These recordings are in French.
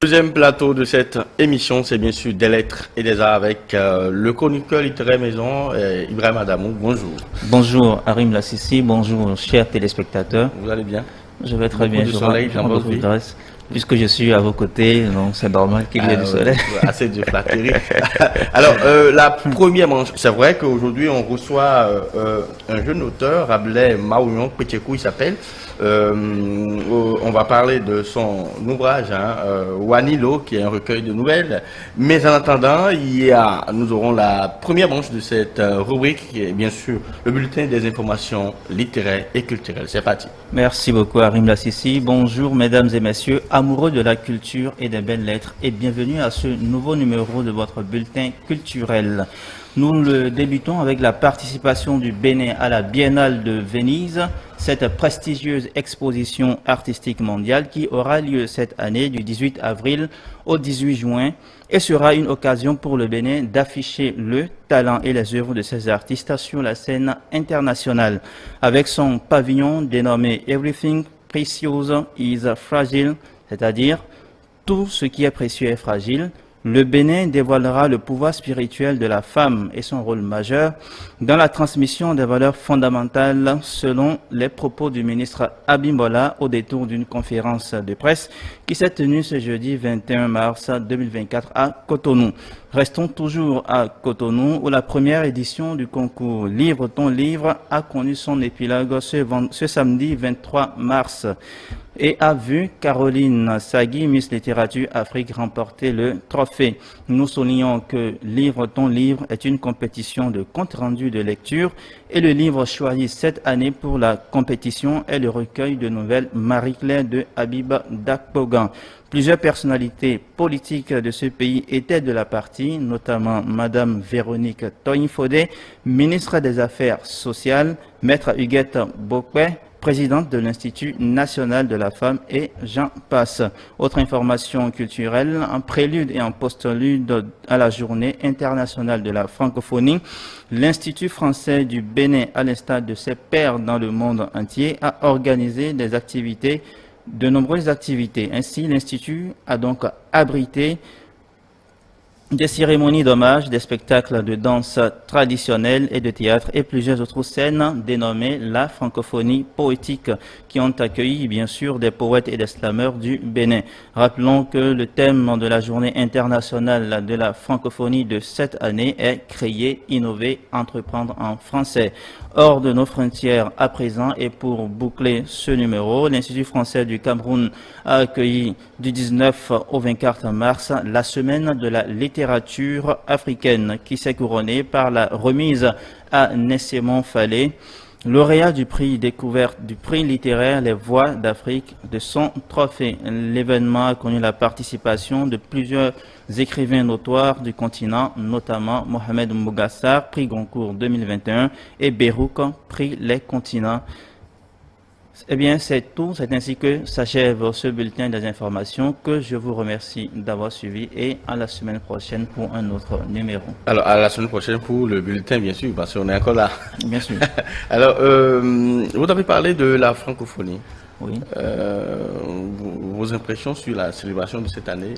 Deuxième plateau de cette émission, c'est bien sûr des lettres et des arts avec le chroniqueur littéraire maison, Ibrahim Adamou. Bonjour. Bonjour Arim Lassissi, bonjour chers téléspectateurs. Vous allez bien? Je vais très bien. Du soleil dans votre vie? Puisque je suis à vos côtés, donc c'est normal qu'il y ait du soleil. Assez de flatterie. Alors, la première manche, c'est vrai qu'aujourd'hui on reçoit un jeune auteur, Rabelais Maouyon Pétchekou, il s'appelle. On va parler de son ouvrage, Wanilo, qui est un recueil de nouvelles. Mais en attendant, nous aurons la première manche de cette rubrique, qui est bien sûr le bulletin des informations littéraires et culturelles. C'est parti. Merci beaucoup Arim Lassissi. Bonjour mesdames et messieurs, amoureux de la culture et des belles lettres, et bienvenue à ce nouveau numéro de votre bulletin culturel. Nous le débutons avec la participation du Bénin à la Biennale de Venise, cette prestigieuse exposition artistique mondiale qui aura lieu cette année du 18 avril au 18 juin et sera une occasion pour le Bénin d'afficher le talent et les œuvres de ses artistes sur la scène internationale. Avec son pavillon dénommé Everything Precious is Fragile, c'est-à-dire tout ce qui est précieux est fragile, le Bénin dévoilera le pouvoir spirituel de la femme et son rôle majeur dans la transmission des valeurs fondamentales selon les propos du ministre Abimbola au détour d'une conférence de presse qui s'est tenue ce jeudi 21 mars 2024 à Cotonou. Restons toujours à Cotonou où la première édition du concours Livre ton livre a connu son épilogue ce samedi 23 mars. Et a vu Caroline Sagui, Miss Littérature Afrique, remporter le trophée. Nous soulignons que Livre ton livre est une compétition de compte-rendu de lecture et le livre choisi cette année pour la compétition est le recueil de nouvelles Marie-Claire de Habib Dakpogan. Plusieurs personnalités politiques de ce pays étaient de la partie, notamment Madame Véronique Toyin-Fodé, ministre des Affaires sociales, Maître Huguette Bokwe, présidente de l'Institut national de la femme et j'en passe. Autre information culturelle, en prélude et en postlude à la journée internationale de la francophonie, l'Institut français du Bénin, à l'instar de ses pairs dans le monde entier, a organisé de nombreuses activités. Ainsi, l'Institut a donc abrité des cérémonies d'hommage, des spectacles de danse traditionnelle et de théâtre et plusieurs autres scènes dénommées la francophonie poétique qui ont accueilli bien sûr des poètes et des slameurs du Bénin. Rappelons que le thème de la journée internationale de la francophonie de cette année est créer, innover, entreprendre en français. Hors de nos frontières à présent et pour boucler ce numéro, l'Institut français du Cameroun a accueilli du 19 au 24 mars la semaine de la littérature africaine qui s'est couronnée par la remise à Nessémon Falé, lauréat du prix découverte du prix littéraire Les Voix d'Afrique de son trophée. L'événement a connu la participation de plusieurs écrivains notoires du continent, notamment Mohamed Mbougassar, prix Goncourt 2021 et Berouk, prix Les Continents. Eh bien, c'est tout. C'est ainsi que s'achève ce bulletin des informations que je vous remercie d'avoir suivi et à la semaine prochaine pour un autre numéro. Alors, à la semaine prochaine pour le bulletin, bien sûr, parce qu'on est encore là. Bien sûr. Alors, vous avez parlé de la francophonie. Oui. Vos impressions sur la célébration de cette année?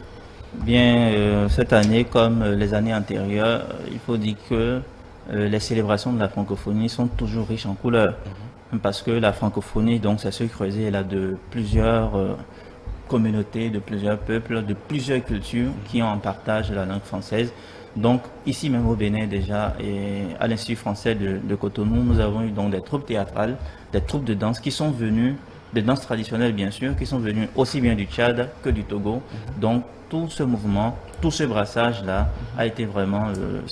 Bien, cette année, comme les années antérieures, il faut dire que les célébrations de la francophonie sont toujours riches en couleurs. Parce que la francophonie, donc, c'est ce creuset là de plusieurs communautés, de plusieurs peuples, de plusieurs cultures qui ont en partage la langue française. Donc, ici même au Bénin déjà, et à l'Institut français de Cotonou, nous avons eu donc des troupes théâtrales, des troupes de danse qui sont venues, de danse traditionnelle bien sûr, qui sont venues aussi bien du Tchad que du Togo. Donc, tout ce mouvement, tout ce brassage-là a été vraiment,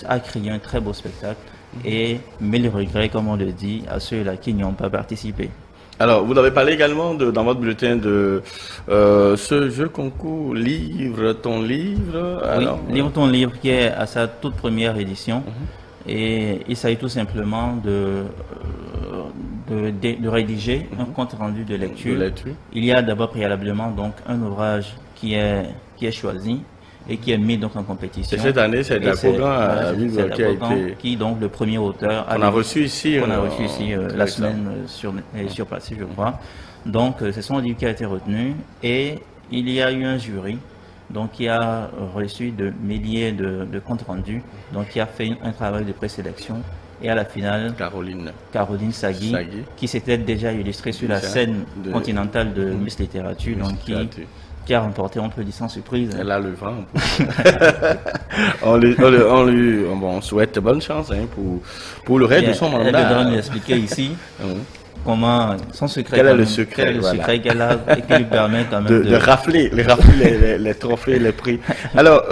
a créé un très beau spectacle. Et mille regrets, comme on le dit, à ceux-là qui n'y ont pas participé. Alors, vous avez parlé également dans votre bulletin de ce jeu concours Livre ton livre. Alors, oui, Livre ton livre qui est à sa toute première édition. Et il s'agit tout simplement de rédiger un compte rendu de lecture. Il y a d'abord préalablement donc un ouvrage qui est choisi et qui est mis donc en compétition. Et cette année, c'est Dakpogan qui donc le premier auteur on a reçu ici la semaine sur place, je crois. Donc c'est son livre qui a été retenu et il y a eu un jury donc qui a reçu de milliers de comptes rendus, donc qui a fait un travail de présélection. Et à la finale, Caroline Sagui, qui s'était déjà illustrée sur la scène continentale de Miss Littérature, donc qui a remporté, on peut dire sans surprise. Elle a le vent. On souhaite bonne chance pour le reste de son mandat. Elle devrait nous expliquer ici comment, son secret. Quel est le secret qu'elle a et qui lui permet quand même de rafler les trophées, les prix. Alors,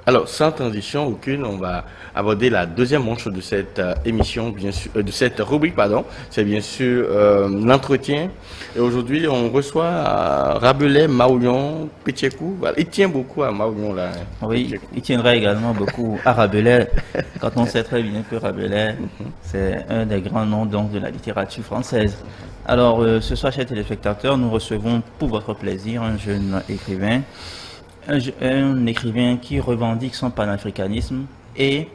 alors, sans transition aucune, on va aborder la deuxième manche de cette émission, bien sûr, de cette rubrique, pardon. C'est bien sûr l'entretien. Et aujourd'hui, on reçoit Rabelais Maoulion Pétiekou. Voilà. Il tient beaucoup à Maoulion, là. Oui, Pétiekou. Il tiendra également beaucoup à Rabelais. Quand on sait très bien que Rabelais, c'est un des grands noms donc, de la littérature française. Alors, ce soir, chers téléspectateurs, nous recevons pour votre plaisir un jeune écrivain. Un écrivain qui revendique son panafricanisme et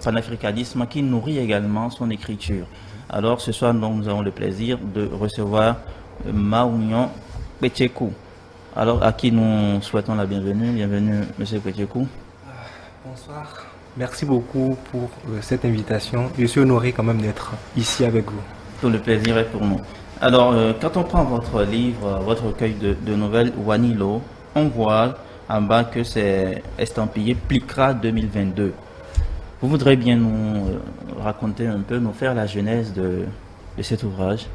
panafricanisme qui nourrit également son écriture. Alors ce soir, donc, nous avons le plaisir de recevoir Maoulion Pétiekou. Alors à qui nous souhaitons la bienvenue. Bienvenue, Monsieur Pétiekou. Bonsoir. Merci beaucoup pour cette invitation. Je suis honoré quand même d'être ici avec vous. Tout le plaisir est pour nous. Alors, quand on prend votre livre, votre recueil de nouvelles Wanilo, on voit en bas que c'est estampillé Plicra 2022. Vous voudrez bien nous raconter un peu, nous faire la genèse de cet ouvrage?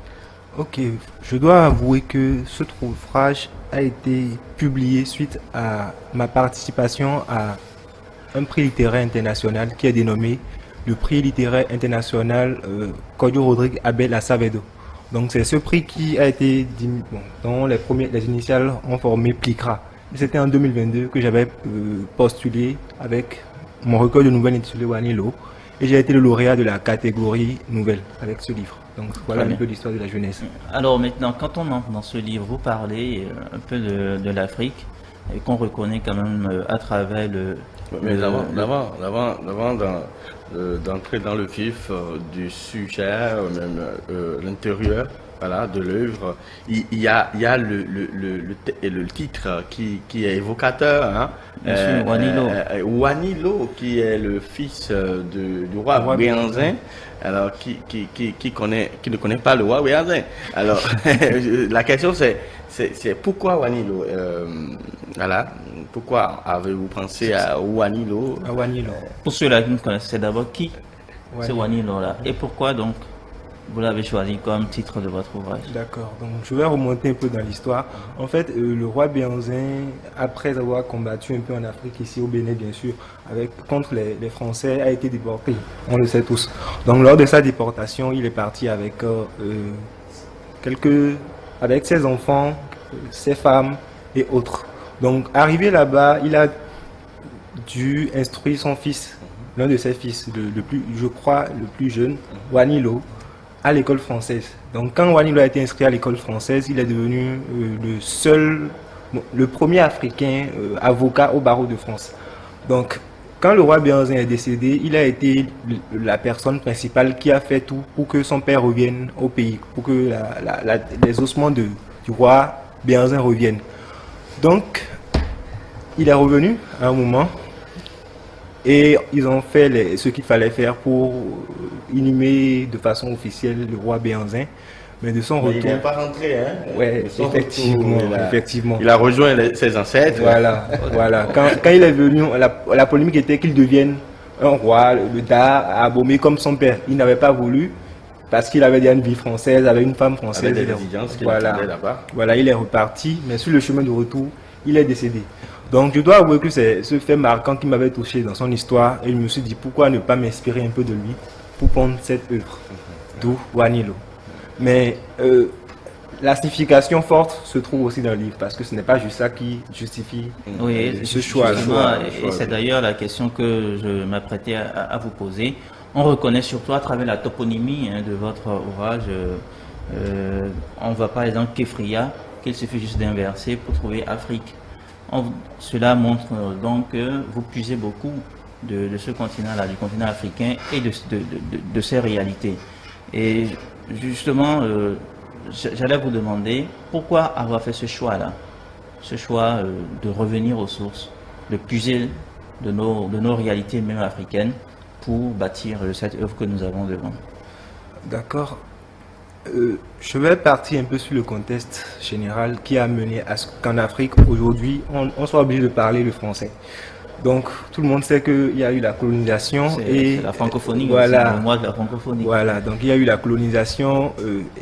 Ok, je dois avouer que cet ouvrage a été publié suite à ma participation à un prix littéraire international qui est dénommé le prix littéraire international Cordio Rodrigue Abel Acevedo. Donc c'est ce prix qui a été, dont les initiales ont formé Plicra. C'était en 2022 que j'avais postulé avec mon recueil de nouvelles intitulé Wanilo et j'ai été le lauréat de la catégorie nouvelle avec ce livre. Donc voilà un peu l'histoire de la jeunesse. Alors maintenant, quand on entre dans ce livre, vous parlez un peu de l'Afrique et qu'on reconnaît quand même à travers le... Mais d'abord, d'entrer dans le vif du sujet, même l'intérieur. Voilà, de l'œuvre, il y a le titre qui est évocateur, hein, Wanilo. Wanilo, qui est le fils du roi Béhanzin, alors qui ne connaît pas le roi Béhanzin. Alors la question c'est pourquoi Wanilo, voilà, pourquoi avez-vous pensé à Wanilo? Pour ceux-là qui ne connaissent, c'est d'abord qui c'est Wanilo là, et pourquoi donc vous l'avez choisi comme titre de votre ouvrage? D'accord, donc je vais remonter un peu dans l'histoire. En fait, le roi Béhanzin, après avoir combattu un peu en Afrique, ici au Bénin bien sûr, contre les Français, a été déporté, on le sait tous. Donc lors de sa déportation, il est parti avec avec ses enfants, ses femmes et autres. Donc arrivé là-bas, il a dû instruire son fils, l'un de ses fils, je crois le plus jeune, Wanilo, à l'école française. Donc quand Wanilo a été inscrit à l'école française, il est devenu le premier africain avocat au barreau de France. Donc quand le roi Béhanzin est décédé, il a été la personne principale qui a fait tout pour que son père revienne au pays, pour que les ossements du roi Béhanzin reviennent. Donc il est revenu à un moment et ils ont fait ce qu'il fallait faire pour inhumer de façon officielle le roi Béhanzin. Mais de son retour... Il n'est pas rentré, hein? Oui, effectivement. Il a rejoint ses ancêtres. Voilà. Quand il est venu, la polémique était qu'il devienne un roi, le Da, abommé comme son père. Il n'avait pas voulu, parce qu'il avait déjà une vie française, avec une femme française. Avec des exigences qu'il attendait là-bas. Voilà, il est reparti, mais sur le chemin de retour, il est décédé. Donc je dois avouer que c'est ce fait marquant qui m'avait touché dans son histoire et je me suis dit pourquoi ne pas m'inspirer un peu de lui pour prendre cette œuvre, d'où Wanilo. Mais la signification forte se trouve aussi dans le livre parce que ce n'est pas juste ça qui justifie ce choix. Et c'est d'ailleurs la question que je m'apprêtais à vous poser. On reconnaît surtout à travers la toponymie de votre ouvrage, on voit par exemple Kefria, qu'il suffit juste d'inverser pour trouver Afrique. Cela montre donc que vous puisez beaucoup de ce continent-là, du continent africain et de ses réalités. Et justement, j'allais vous demander pourquoi avoir fait ce choix-là. ce choix de revenir aux sources, de puiser de nos réalités même africaines pour bâtir cette œuvre que nous avons devant nous? D'accord. Je vais partir un peu sur le contexte général qui a mené à ce qu'en Afrique, aujourd'hui, on soit obligé de parler le français. Donc, tout le monde sait qu'il y a eu la colonisation c'est la francophonie, voilà, aussi, le mois de la francophonie. Voilà, donc il y a eu la colonisation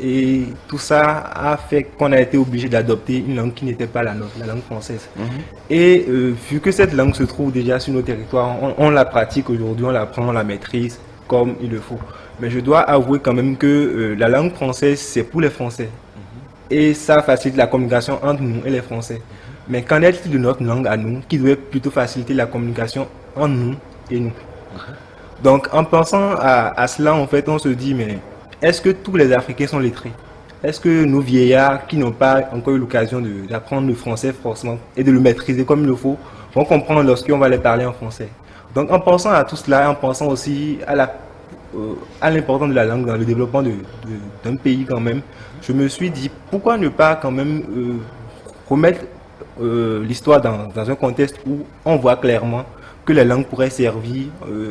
et tout ça a fait qu'on a été obligé d'adopter une langue qui n'était pas la nôtre, la langue française. Et vu que cette langue se trouve déjà sur nos territoires, on la pratique aujourd'hui, on l'apprend, on la maîtrise comme il le faut. Mais je dois avouer quand même que la langue française, c'est pour les Français. Et ça facilite la communication entre nous et les Français. Mais qu'en est-il de notre langue à nous, qui doit plutôt faciliter la communication entre nous et nous? Donc, en pensant à cela, en fait, on se dit, mais est-ce que tous les Africains sont lettrés? Est-ce que nos vieillards, qui n'ont pas encore eu l'occasion d'apprendre le français forcément et de le maîtriser comme il le faut, vont comprendre lorsqu'on va les parler en français? Donc, en pensant à tout cela, en pensant aussi à l'importance de la langue dans le développement d'un pays quand même, je me suis dit, pourquoi ne pas quand même remettre l'histoire dans un contexte où on voit clairement que les langues pourraient servir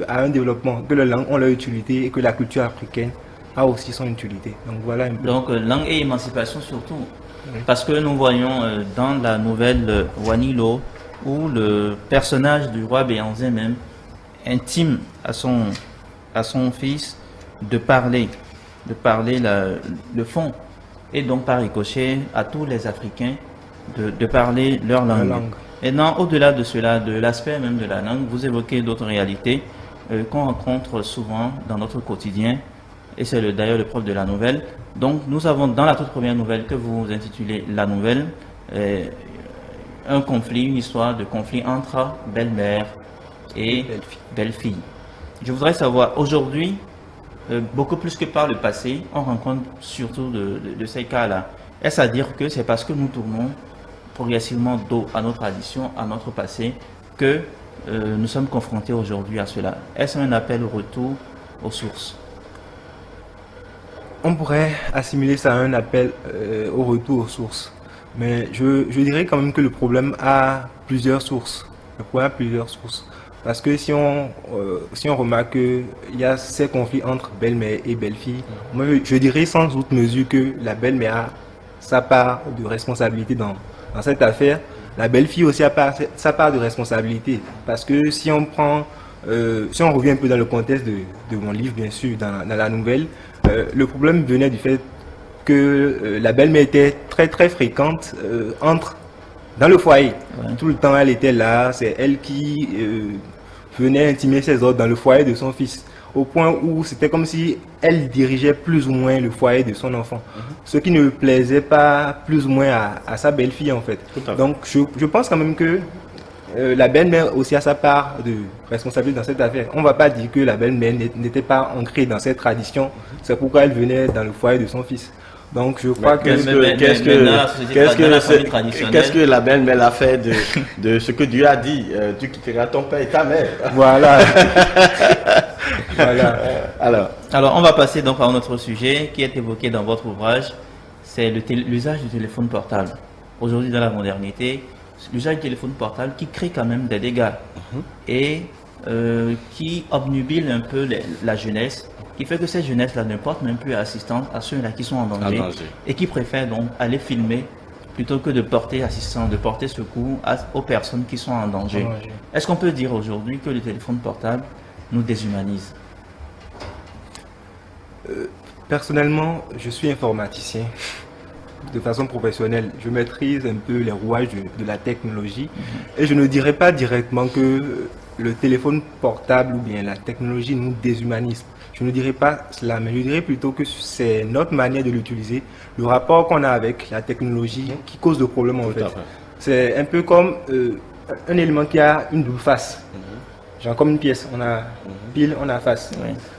à un développement, que les langues ont leur utilité et que la culture africaine a aussi son utilité. Donc voilà un peu. Donc langue et émancipation surtout. Parce que nous voyons dans la nouvelle Wanilo, où le personnage du roi Béanzin même intime à son fils de parler le fond, et donc par ricochet à tous les Africains de parler leur langue. Et non, au-delà de cela, de l'aspect même de la langue, vous évoquez d'autres réalités qu'on rencontre souvent dans notre quotidien, et c'est d'ailleurs le propre de la nouvelle. Donc nous avons dans la toute première nouvelle que vous intitulez La Nouvelle, un conflit, une histoire de conflit entre belle-mère et belle-fille. Je voudrais savoir, aujourd'hui, beaucoup plus que par le passé, on rencontre surtout de ces cas-là. Est-ce à dire que c'est parce que nous tournons progressivement dos à nos traditions, à notre passé, que nous sommes confrontés aujourd'hui à cela? Est-ce un appel au retour aux sources? On pourrait assimiler ça à un appel au retour aux sources. Mais je dirais quand même que le problème a plusieurs sources. Le problème a plusieurs sources. Parce que si on remarque qu'il y a ces conflits entre belle-mère et belle-fille, moi je dirais sans autre mesure que la belle-mère a sa part de responsabilité dans cette affaire. La belle-fille aussi a sa part de responsabilité. Parce que si on revient un peu dans le contexte de mon livre, bien sûr, dans la nouvelle, le problème venait du fait que la belle-mère était très très fréquente dans le foyer. Ouais. Tout le temps elle était là, c'est elle qui venait intimer ses ordres dans le foyer de son fils, au point où c'était comme si elle dirigeait plus ou moins le foyer de son enfant, ce qui ne plaisait pas plus ou moins à sa belle-fille en fait. Donc je pense quand même que la belle-mère aussi a sa part de responsabilité dans cette affaire. On ne va pas dire que la belle-mère n'était pas ancrée dans cette tradition, c'est pourquoi elle venait dans le foyer de son fils. Donc je crois qu'est-ce que la belle-mère a fait de ce que Dieu a dit, tu quitteras ton père et ta mère. Voilà. Voilà. Alors on va passer donc à un autre sujet qui est évoqué dans votre ouvrage, c'est l'usage du téléphone portable. Aujourd'hui dans la modernité, l'usage du téléphone portable qui crée quand même des dégâts et qui obnubile un peu la jeunesse, qui fait que cette jeunesse-là ne porte même plus assistance à ceux-là qui sont en danger et qui préfèrent donc aller filmer plutôt que de porter assistance, de porter secours aux personnes qui sont en danger. Est-ce qu'on peut dire aujourd'hui que le téléphone portable nous déshumanise? Personnellement, je suis informaticien de façon professionnelle. Je maîtrise un peu les rouages de la technologie et je ne dirais pas directement que le téléphone portable ou bien la technologie nous déshumanise. Je ne dirais pas cela, mais je dirais plutôt que c'est notre manière de l'utiliser, le rapport qu'on a avec la technologie qui cause le problème en fait. C'est un peu comme un élément qui a une double face. Genre comme une pièce, on a pile, on a face.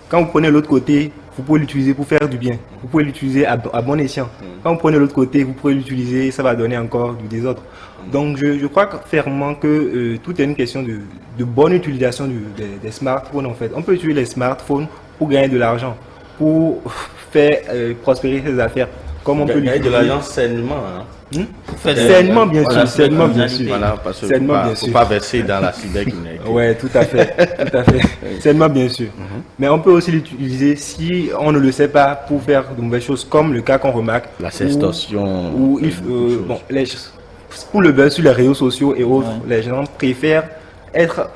Quand vous prenez l'autre côté, vous pouvez l'utiliser pour faire du bien. Vous pouvez l'utiliser à bon escient. Quand vous prenez l'autre côté, vous pouvez l'utiliser, ça va donner encore du désordre. Donc je crois fermement que tout est une question de bonne utilisation des smartphones en fait. On peut utiliser les smartphones pour gagner de l'argent, pour faire prospérer ses affaires. comme on peut Gagner de l'utiliser. l'argent sainement. Hein. Sainement, bien Voilà, sûr, sainement, bien sûr. Voilà, parce qu'il Sainement, bien ne faut sûr. pas verser dans la cybercriminalité. Ouais, tout à fait, tout à fait. Sainement, bien sûr. Mais on peut aussi l'utiliser si on ne le sait pas pour faire de mauvaises choses, comme le cas qu'on remarque. La sextorsion. Où il, bon, pour le buzz sur les réseaux sociaux et autres, les gens préfèrent être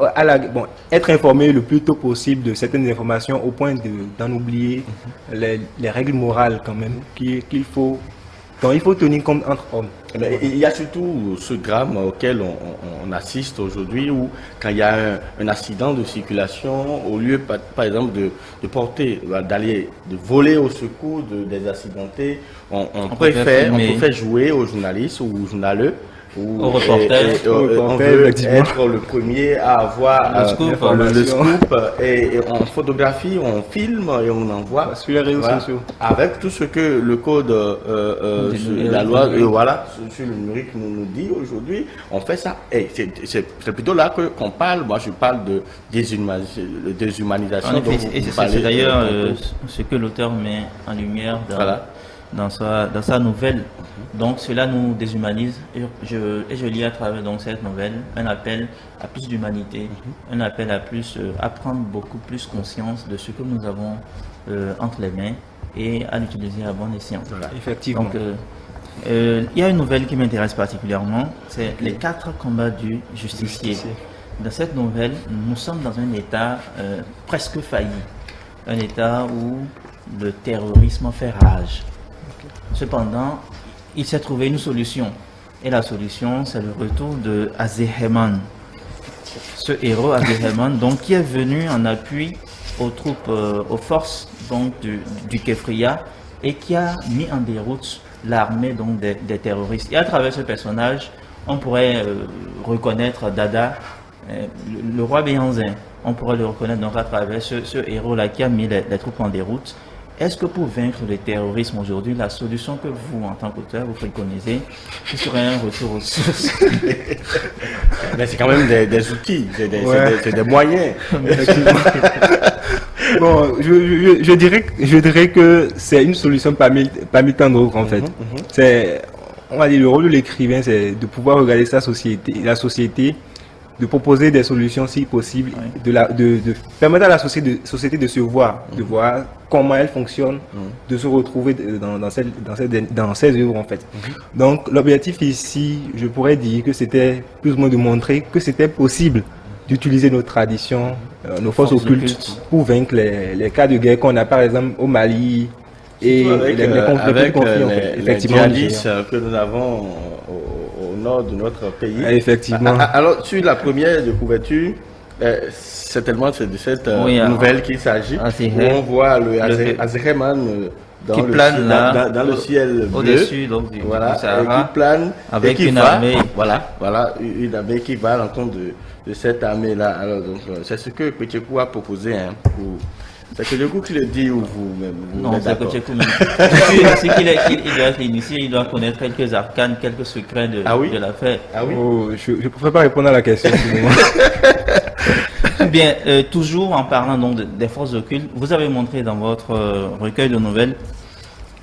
être informés le plus tôt possible de certaines informations au point d'en oublier les règles morales quand même dont il faut tenir compte entre hommes. Mais il y a surtout ce drame auquel on assiste aujourd'hui où quand il y a un accident de circulation, au lieu par exemple de porter, de voler au secours des accidentés, on préfère jouer aux journalistes ou aux journaleux. Au reporter. On veut être le premier à avoir le scoop et on photographie, on filme et on envoie sur les réseaux sociaux. Avec tout ce que le code, la loi, sur le numérique nous dit aujourd'hui, on fait ça. Et c'est plutôt là qu'on parle. Moi, je parle de déshumanisation. Et c'est d'ailleurs ce que l'auteur met en lumière dans sa nouvelle. Donc cela nous déshumanise et je lis à travers donc cette nouvelle un appel à plus d'humanité, un appel à prendre beaucoup plus conscience de ce que nous avons entre les mains et à l'utiliser à bon escient. Voilà, effectivement. Donc il y a une nouvelle qui m'intéresse particulièrement, c'est les 4 combats du justicier. Dans cette nouvelle, nous sommes dans un état presque failli, un état où le terrorisme fait rage. Cependant, il s'est trouvé une solution. Et la solution, c'est le retour de Azéhéman. Ce héros Azéhéman, donc, qui est venu en appui aux troupes, aux forces donc, du Kefria et qui a mis en déroute l'armée donc, des terroristes. Et à travers ce personnage, on pourrait reconnaître Dada, le roi Béhanzin. On pourrait le reconnaître donc, à travers ce héros-là qui a mis les troupes en déroute. Est-ce que pour vaincre le terrorisme aujourd'hui, la solution que vous, en tant qu'auteur, vous préconisez, ce serait un retour aux sources? Mais c'est quand même des outils, c'est des moyens. Bon, je dirais que c'est une solution parmi tant d'autres en fait. C'est, on va dire, le rôle de l'écrivain, c'est de pouvoir regarder la société, de proposer des solutions si possible, de permettre à la société de se voir, de voir comment elle fonctionne, de se retrouver dans ces œuvres en fait. Donc l'objectif ici, je pourrais dire que c'était plus ou moins de montrer que c'était possible d'utiliser nos traditions, nos forces occultes pour vaincre les cas de guerre qu'on a par exemple au Mali et avec conflits, les djihadistes que nous avons au nord de notre pays. Effectivement. Alors, sur la première de couverture, c'est tellement de cette nouvelle qu'il s'agit. On voit le Azéhéman dans le ciel bleu, au-dessus donc du Sahara, qui plane avec une armée. Voilà, une armée qui va à l'encontre de cette armée-là. Alors, donc, c'est ce que Pétchekou a proposé c'est que du coup qu'il le dit ou vous-même Non, c'est que c'est qu'il doit être initié, il doit connaître quelques arcanes, quelques secrets de l'affaire. Ah oui. Oh, je ne préfère pas répondre à la question. Bien, toujours en parlant donc des forces occultes, vous avez montré dans votre recueil de nouvelles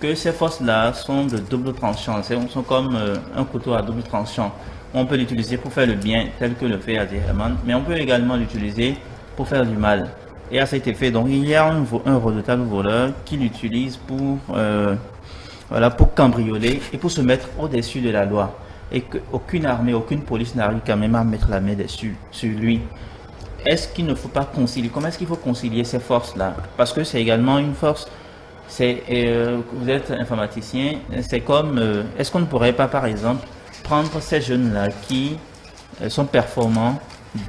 que ces forces-là sont de double tranchant, sont comme un couteau à double tranchant. On peut l'utiliser pour faire le bien, tel que le fait Azéhéman, mais on peut également l'utiliser pour faire du mal. Et à cet effet, donc, il y a un redoutable voleur qui l'utilise pour cambrioler et pour se mettre au-dessus de la loi. Et qu'aucune armée, aucune police n'arrive quand même à mettre la main dessus, sur lui. Est-ce qu'il ne faut pas concilier? Comment est-ce qu'il faut concilier ces forces-là? Parce que c'est également une force. Vous êtes informaticien, c'est comme, est-ce qu'on ne pourrait pas, par exemple, prendre ces jeunes-là qui sont performants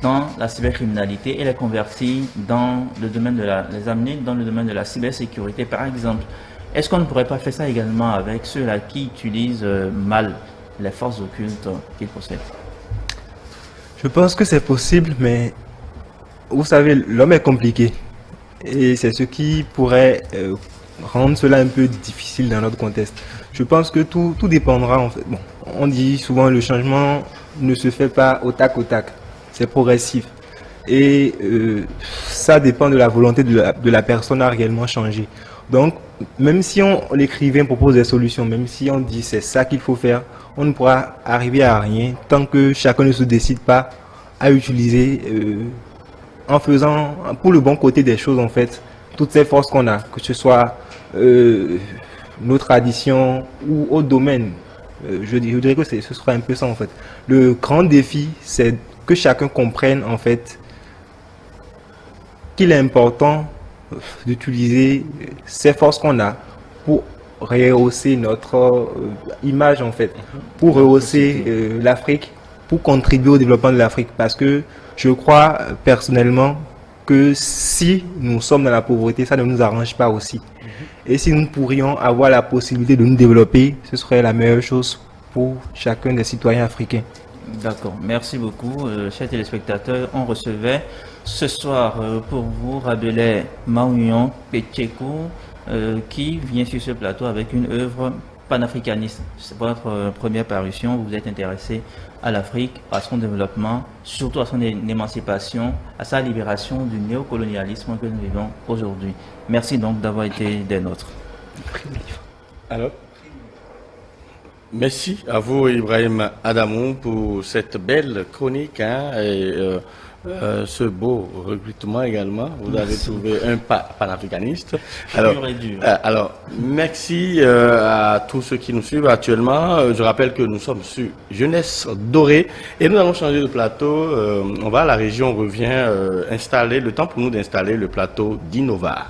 dans la cybercriminalité et les convertir dans le domaine les amener dans le domaine de la cybersécurité, par exemple? Est-ce qu'on ne pourrait pas faire ça également avec ceux-là qui utilisent mal les forces occultes qu'ils possèdent? Je pense que c'est possible, mais vous savez, l'homme est compliqué. Et c'est ce qui pourrait rendre cela un peu difficile dans notre contexte. Je pense que tout dépendra en fait. Bon, on dit souvent le changement ne se fait pas au tac au tac. C'est progressif. Et ça dépend de la volonté de la personne à réellement changer. Donc, même si l'écrivain propose des solutions, même si on dit c'est ça qu'il faut faire, on ne pourra arriver à rien tant que chacun ne se décide pas à utiliser, en faisant pour le bon côté des choses en fait, toutes ces forces qu'on a, que ce soit nos traditions ou autres domaines. Je dirais que ce sera un peu ça en fait. Le grand défi, c'est que chacun comprenne en fait qu'il est important d'utiliser ces forces qu'on a pour rehausser notre image en fait, pour rehausser l'Afrique, pour contribuer au développement de l'Afrique. Parce que je crois personnellement que si nous sommes dans la pauvreté, ça ne nous arrange pas aussi. Et si nous pourrions avoir la possibilité de nous développer, ce serait la meilleure chose pour chacun des citoyens africains. D'accord, merci beaucoup, chers téléspectateurs. On recevait ce soir pour vous Rabelais Maouyon Pétchekou qui vient sur ce plateau avec une œuvre panafricaniste. C'est votre première parution, vous êtes intéressé à l'Afrique, à son développement, surtout à son émancipation, à sa libération du néocolonialisme que nous vivons aujourd'hui. Merci donc d'avoir été des nôtres. Alors, merci à vous, Ibrahim Adamou, pour cette belle chronique et ce beau recrutement également. Vous avez trouvé un panafricaniste. Alors, merci à tous ceux qui nous suivent actuellement. Je rappelle que nous sommes sur Jeunesse Dorée et nous allons changer de plateau. On va à la région, on revient installer, le temps pour nous d'installer le plateau d'Innova.